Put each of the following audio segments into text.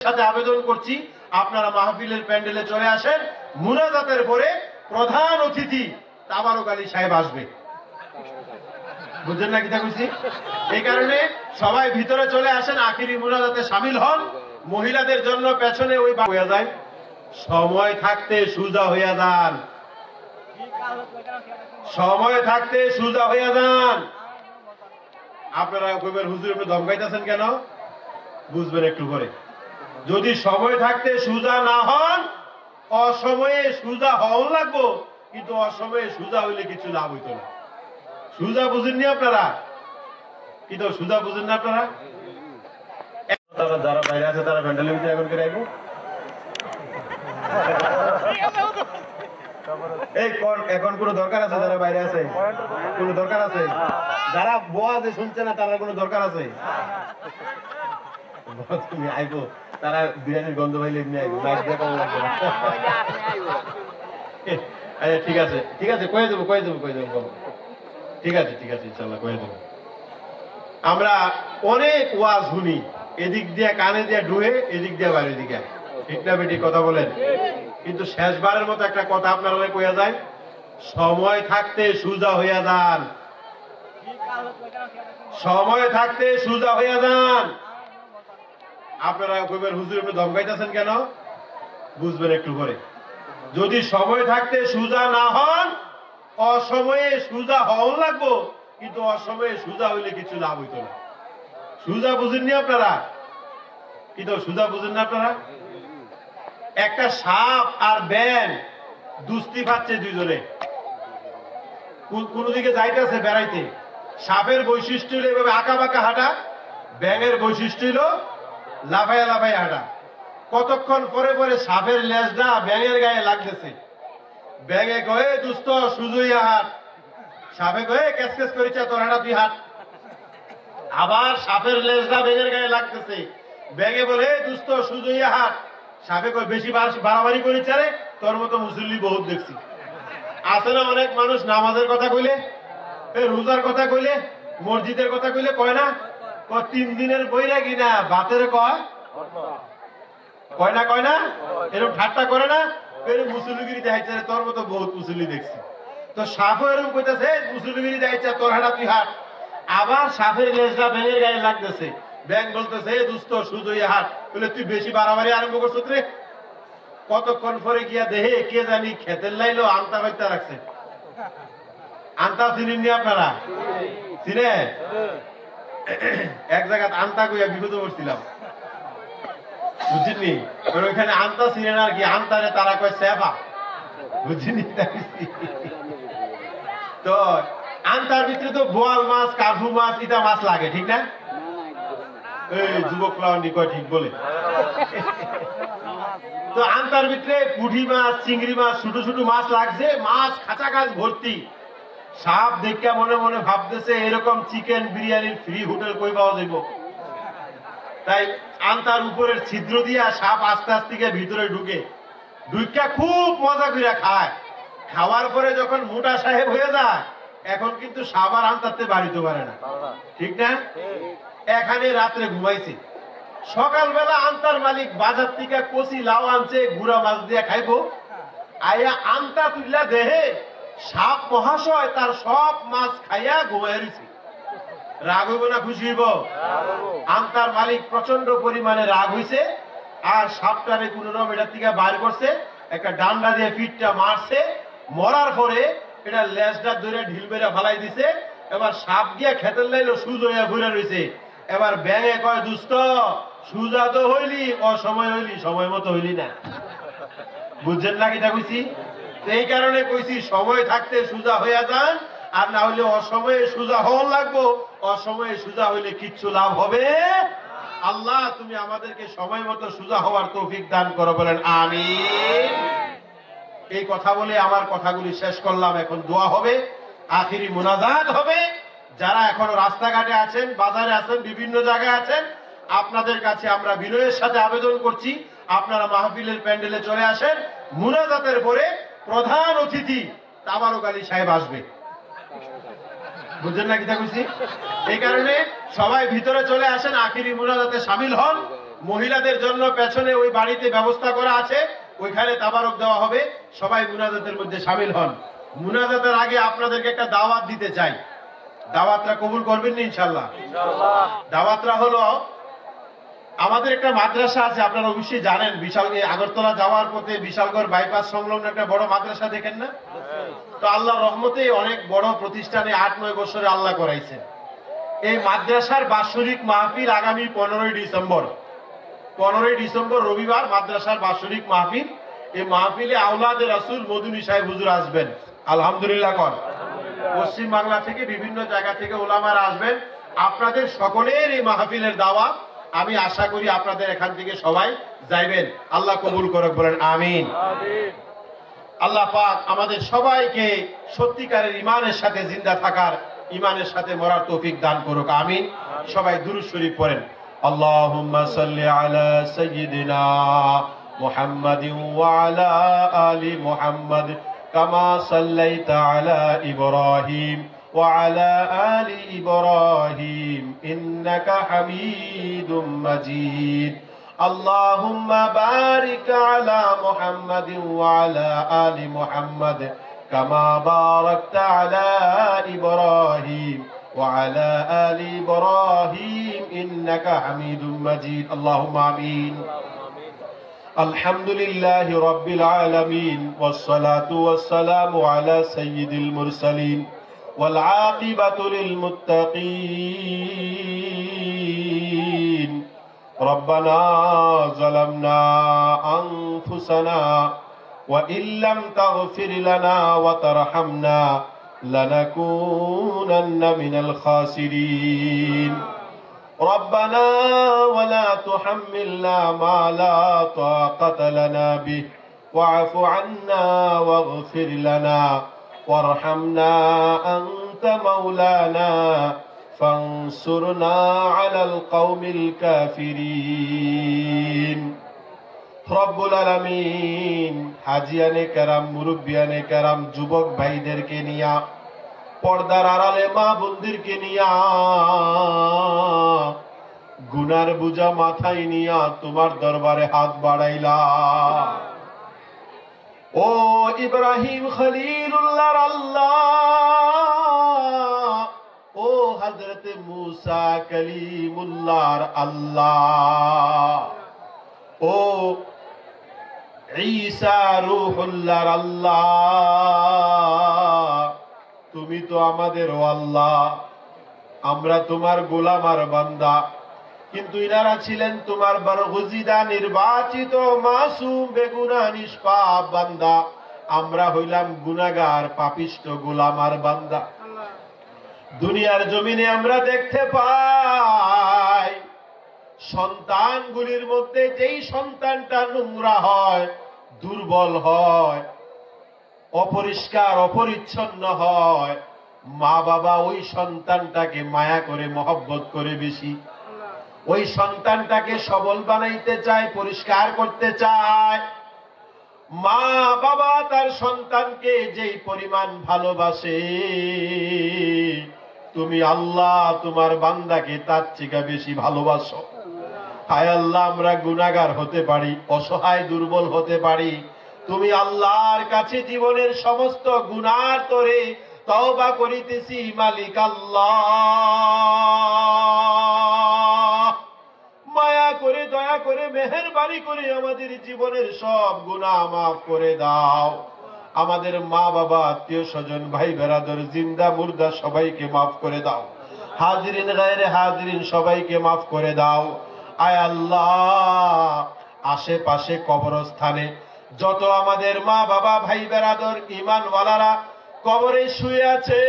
সাথে আবেদন করছি আপনারা মাহফিলের প্যান্ডেলে চলে আসেন। মুনাজাতের পরে প্রধান অতিথি তাবারক আলী সাহেব আসবে। বুঝছেন না কি কইছি? এই কারণে সবাই ভিতরে চলে আসেন, আখিরি মুনাজাতে শামিল হন। মহিলাদের জন্য পেছনে ওই হয়ে যায়, সময় থাকতে সুজা হইয়া যান, সময় থাকতে সুজা হইয়া যান। আপনারা কইবেন হুজুর আপনি ধমকাইতেছেন কেন? বুঝবেন একটু পরে। যদি সময় থাকতে সুজা না হন, অসময়ে সুজা হওয়া লাগবো, কিন্তু অসময়ে সুজা হইলে কিছু লাভ হইতো না। সুজা বুঝেননি আপনারা? কিন্তু সুজা বুঝেন না আপনারা? যারা বাইরে আছে তারা প্যান্ডেলের ভিতরে এখন করে আইবো। এই এখন কোনো দরকার আছে? যারা বাইরে আছে কোনো দরকার আছে? যারা ওয়াজে শুনছে না তারা কোনো দরকার আছে? তুমি আইবো, তারা বিরিয়ানির গন্ধ পাইলে এমনি আইবো, লাইট দিয়ে কম লাগবে না। ঠিক আছে ঠিক আছে, কয়ে দেবো ঠিক আছে ঠিক আছে, ইনশাল্লাহ কয়ে দেবো। আমরা অনেক ওয়াজ শুনি, এদিক দিয়ে কানে দিয়ে ঢুয়ে, এদিক দিয়ে বাইরের দিকে, ঠিক না বেটি? কথা বলেন। কিন্তু শেষবারের মতো একটা কথা আপনারা কইয়া যায়, সময় থাকতে সুজা হইয়া যান, সময় থাকতে সুজা হইয়া যান। আপনারা কইবেন হুজুর আপনি ধমকাইতেছেন কেন? বুঝবেন একটু পরে। যদি সময় থাকতে সুজা না হন, অসময়ে সুজা হওয়া লাগবো, কিন্তু অসময়ে সুজা হইলে কিছু লাভ হইতো না। সুজা বুঝেননি আপনারা? কিন্তু সুজা বুঝেন না আপনারা? একটা সাপ আর ব্যাঙ দুস্তি পাচ্ছে দুইজনে, কোন দিকে যাইতেছে বেড়াইতে। সাপের বৈশিষ্ট্য হলো এভাবে আঁকা বাঁকা হাঁটা, ব্যাঙের বৈশিষ্ট্য হলো লাফাইয়া লাফাইয়া হাঁটা। কতক্ষণ পরে পরে সাপের লেজটা ব্যাঙের গায়ে লাগতেছে। ব্যাঙে কয়ে দুস্থ সুজইয়া হাট, সাপে কয়ে ক্যাস ক্যাস করেছে তোর হাঁটা তুই হাট। আবার সাপের লেজটা ব্যাঙের গায়ে লাগতেছে, ব্যাঙে বলে দুস্থ সুজইয়া হাট, সাপে কয়ে বেশি বাড়াবাড়ি করেছে রে, তোর মতো মুসল্লি বহুত দেখছি। আছে না অনেক মানুষ নামাজের কথা কইলে, রোজার কথা কইলে, মসজিদের কথা কইলে কয় না 3 দিনের বইরা কিনা বাতের কয় কয় না, এরকম ঠাট্টা করে না, এরকম মুসল্লিগিরি দেখাইছে তোর মতো বহুত মুসল্লি দেখছি। তো সাপও এরকম কইতেছে মুসল্লিগিরি দেখাইছে তোর হাঁটা তুই হাট। আবার সাপের লেজটা ব্যাঙের গায়ে লাগতেছে, ব্যাঙ বলতেছে দুস্থ সুজইয়া হাট, বলে তুই বেশি বাড়াবাড়ি আরম্ভ করছ রে। কতক্ষণ পরে গিয়া দেহে কে জানি খেতের লাইলো আন্তা বাইতা রাখছে। আন্তা চিনেননি আপনারা? চিনে? এক জায়গায় আন্তা কইয়া বিপদে পড়ছিলাম, বুঝিনি? ওইখানে আন্তা চিনে না আর কি, আন্তারে তারা কয় সেফা, বুঝিনি? তো আন্তার ভিতরে তো বোয়াল মাছ, কার্ফু মাছ, ইটা মাছ লাগে, ঠিক না? এই যুবক লাউন্ডি কয় ঠিক বলে। তো আন্তার ভিতরে পুঁটি মাছ, চিংড়ি মাছ, ছোট ছোট মাছ লাগছে, মাছ খাঁচা কাজ ভর্তি। সাপ দেখে মনে মনে ভাবতেছে এরকম চিকেন বিরিয়ানির ফ্রি হোটেল কই পাওয়া যাইব। তাই আন্তার উপরের ছিদ্র দিয়া সাপ আস্তে আস্তে ভিতরে ঢুকে খুব মজা করে খায়। খাওয়ার পরে যখন মোটা সাহেব হয়ে যায়, এখন কিন্তু সাপ আর আন্তারতে বাড়িতে পারে না, ঠিক না? এখানে রাত্রে ঘুমাইছে। সকালবেলা আন্তার মালিক বাজার থেকে কচি লাউ আনছে, গুড়া মাছ দিয়ে খাইবো। আয়া আন্তা তুইলা দেহে সাপ মহাশয় তার সব মাছ খাইয়া ঘুমাই রয়েছে। রাগ হইব না খুশি হইব? আন্তার মালিক প্রচন্ড পরিমাণে রাগ হইছে, আর সাপটারে কোন রকম এটার থেকে বাইর করছে, একটা ডান্ডা দিয়ে পিঠটা মারছে। মরার পরে এটা লেজটা ধরে ঢিল বেড়া ফালাই দিছে। এবার সাপ গিয়া খেতের লাইলো সুজ হইয়া ঘুরে রয়েছে। এবার ব্যাঙে কয় দুস্থ সুজা তো হইলি, অসময় হইলি, সময় মতো হইলি না। বুঝছেন না কিটা কইছি? এই কারণে কইছি সময় থাকতে সুজা হইয়া যান, আর না হইলে অসময়ে সুজা হওয়া লাগবো। অসময়ে সুজা হইলে কিচ্ছু লাভ হবে। আল্লাহ তুমি আমাদেরকে সময় মতো সুজা হওয়ার তৌফিক দান করো, বলেন আমিন। এই কথা বলে আমার কথাগুলি শেষ করলাম। এখন দোয়া হবে, আখিরি মুনাজাত হবে। যারা এখনো রাস্তাঘাটে আছেন, বাজারে আছেন, বিভিন্ন জায়গায় আছেন, আপনাদের কাছে আমরা বিনয়ের সাথে আবেদন করছি আপনারা মাহফিলের প্যান্ডেলে চলে আসেন। মুনাজাতের পরে প্রধান অতিথি তাবারক আলী সাহেব আসবে। বুঝছেন না কি কইছি? এই কারণে সবাই ভিতরে চলে আসেন, আখিরি মুনাজাতে শামিল হন। মহিলাদের জন্য পেছনে ওই বাড়িতে ব্যবস্থা করা আছে, ওইখানে তাবারক দেওয়া হবে। সবাই মুনাজাতের মধ্যে শামিল হন। মুনাজাতের আগে আপনাদেরকে একটা দাওয়াত দিতে চাই। দাওয়াতটা কবুল করবেন না ইনশাআল্লাহ? দাওয়াতটা হলো, আমাদের একটা মাদ্রাসা আছে, আপনারা অবশ্যই জানেন, বিশাল আগরতলা যাওয়ার পথে বিশালগড় বাইপাস সংলগ্ন একটা বড় মাদ্রাসা দেখেন না? তো আল্লাহ রহমতে অনেক বড় প্রতিষ্ঠানে 8-9 বছরে আল্লাহ করাইছেন। এই মাদ্রাসার বাৎসরিক মাহফিল আগামী 15ই ডিসেম্বর রবিবার মাদ্রাসার বাৎসরিক মাহফিল। এই মাহফিলে আওলাদে রাসূল মদনী সাহেব হুজুর আসবেন। আলহামদুলিল্লাহ কর। পশ্চিম বাংলা থেকে বিভিন্ন জায়গা থেকে ওলামারা আসবেন। আপনাদের সকলের এই মাহফিলের দাওয়াত। আমি আশা করি আপনাদের এখান থেকে সবাই যাইবেন। আল্লাহ কবুল করুক, বলেন আমিন। আল্লাহ পাক আমাদের সবাইকে সত্যিকারের ঈমানের সাথে জিন্দা থাকার, ঈমানের সাথে মরার তৌফিক দান করুক, আমিন। সবাই দুরূদ শরীফ পড়েন। আল্লাহুম্মা সাল্লি আলা সাইয়্যিদিনা মুহাম্মাদিন ওয়া আলা আলি মুহাম্মাদ কামা সাল্লাইতা আলা ইব্রাহিম وعلى آل إبراهيم إنك حميد مجيد اللهم بارك على محمد وعلى آل محمد كما باركت على إبراهيم وعلى آل إبراهيم إنك حميد مجيد اللهم آمين الحمد لله رب العالمين والصلاة والسلام على سيد المرسلين والعاقبة للمتقين ربنا ظلمنا أنفسنا وإن لم تغفر لنا وترحمنا لنكونن من الخاسرين ربنا ولا تحملنا ما لا طاقة لنا به واعف عنا واغفر لنا وارحمنا أنت مولانا فانصرنا على القوم الكافرين رب العالمين হাজিয়ানে কেরাম, মুরব্বিয়ানে কেরাম, যুবক ভাইদেরকে নিয়া, পর্দার আড়ালে মা বোনদেরকে নিয়া, গুনার বোঝা মাথায় নিয়া তোমার দরবারে হাত বাড়াইলা। ও ইব্রাহিম খলিলুল্লাহর আল্লাহ, ও হযরতে মুসা কালিমুল্লাহর আল্লাহ, ও ঈসা রূহুল্লাহর আল্লাহ, তুমি তো আমাদের আল্লাহ, আমরা তোমার গোলাম আর বান্দা। কিন্তু ইনারা ছিলেন তোমার বরগুজিদা, নির্বাচিত, মাসুম, বেগুনাহ, নিষ্পাপ বান্দা। আমরা হইলাম গুনাহগার, পাপিষ্ঠ, গোলাম আর বান্দা। দুনিয়ার জমিনে আমরা দেখতে পাই সন্তানগুলির মধ্যে যেই সন্তানটা নোংরা হয়, দুর্বল হয়, অপরিষ্কার, অপরিচ্ছন্ন হয়, মা বাবা ওই সন্তানটাকে মায়া করে, মহব্বত করে বেশি। ওই সন্তানটাকে সবল বানাইতে চায়, পরিষ্কার করতে চায়। মা বাবা তার সন্তানকে যেই পরিমাণ ভালোবাসে, তুমি আল্লাহ তোমার বান্দাকে তার থেকে বেশি ভালোবাসো। হায় আল্লাহ, আমরা গুনাহগার হতে পারি, অসহায়, দুর্বল হতে পারি। তুমি আল্লাহর কাছে জীবনের সমস্ত গুনার তোরে তওবা করিতেছি, মালিক আল্লাহ, মায়া করে, দয়া করে, মেহেরবানি করে আমাদের জীবনের সব গুনাহ মাফ করে দাও। আমাদের মা বাবা, আত্মীয় স্বজন, ভাই বেরাদর, জিন্দা মুর্দা সবাইকে মাফ করে দাও। হাজিরিন গায়রে হাজিরিন সবাইকে মাফ করে দাও। আয় আল্লাহ, আশেপাশে কবরস্থানে যত আমাদের মা বাবা, ভাই বেরাদর, ঈমানওয়ালারা কবরে শুয়ে আছে,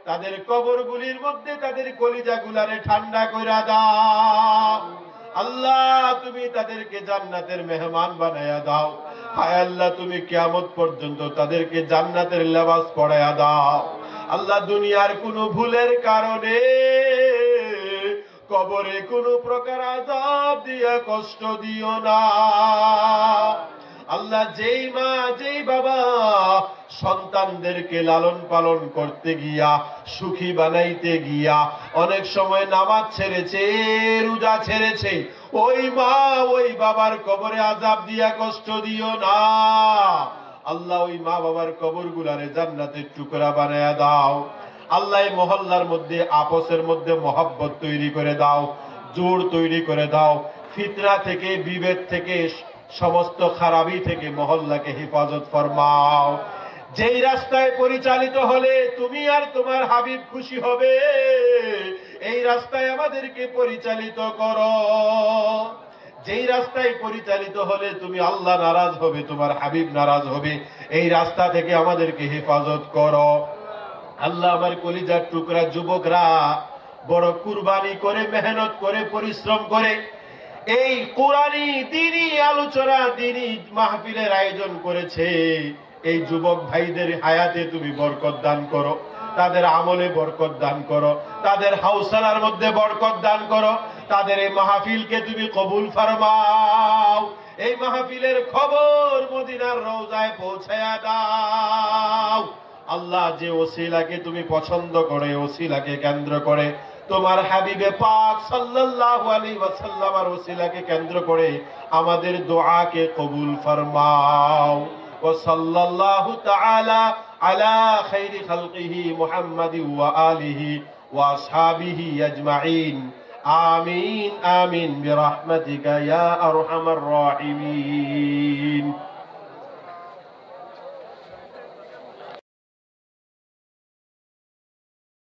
তাদের কবরগুলির মধ্যে তাদের কলিজাগুলারে ঠান্ডা কইরা দাও। আল্লাহ, তুমি তাদেরকে জান্নাতের মেহমান বানায়া দাও। হায় আল্লাহ, তুমি কিয়ামত পর্যন্ত তাদেরকে জান্নাতের লেবাস পরায়া দাও। আল্লাহ, দুনিয়ার কোনো ভুলের কারণে কবরে কোনো প্রকার আযাব দিয়া কষ্ট দিও না। আল্লাহ যেই মা যেই বাবা সন্তানদেরকে লালন পালন করতে গিয়া সুখী বানাইতে গিয়া অনেক সময় নামাজ ছেড়েছে, রোজা ছেড়েছে, ওই মা ওই বাবার কবরে আযাব দিয়া কষ্ট দিও না। আল্লাহ ওই মা বাবার কবর গুলারে জান্নাতের টুকরা বানায়া দাও। আল্লাহ মহল্লার মধ্যে আপসের মধ্যে মহব্বত তৈরি করে দাও, জোর তৈরি করে দাও, ফিতনা থেকে বিভেদ থেকে সমস্ত খারাপি থেকে মহল্লাকে হেফাজত ফরমাও। যেই রাস্তায় পরিচালিত হলে তুমি আর তোমার হাবিব খুশি হবে, এই রাস্তায় আমাদেরকে পরিচালিত করো। যেই রাস্তায় পরিচালিত হলে তুমি আল্লাহ নারাজ হবে, তোমার হাবিব নারাজ হবে, এই রাস্তা থেকে আমাদেরকে হেফাজত করো। আল্লাহ আমার কলিজার টুকরা যুবকরা বড় কুরবানি করে, মেহনত করে, পরিশ্রম করে এই কোরআনি দ্বীনি আলোচনা, দ্বীনি মাহফিলের আয়োজন করেছে। এই যুবক ভাইদের হায়াতে তুমি বরকত দান করো, তাদের আমলে বরকত দান করো, তাদের হাউসালার মধ্যে বরকত দান করো, তাদের এই মাহফিলকে তুমি কবুল ফরমাও। এই মাহফিলের খবর মদিনার রওজায় পৌঁছায়া দাও। আল্লাহ যে ওসিলাকে তুমি পছন্দ করে, ওসিলাকে কেন্দ্র করে, তোমার হাবিবে পাক সাল্লাল্লাহু আলাইহি ওয়াসাল্লামের ওসিলাকে কেন্দ্র করে আমাদের দোয়াকে কবুল ফরমাও। ওয়া সাল্লাল্লাহু তাআলা আলা খাইরি খালকিহি মুহাম্মাদি ওয়া আলিহি ওয়া আসহাবিহি আজমাইন। আমিন আমিন বিরহমাতিকা ইয়া আরহামার রাহিমিন।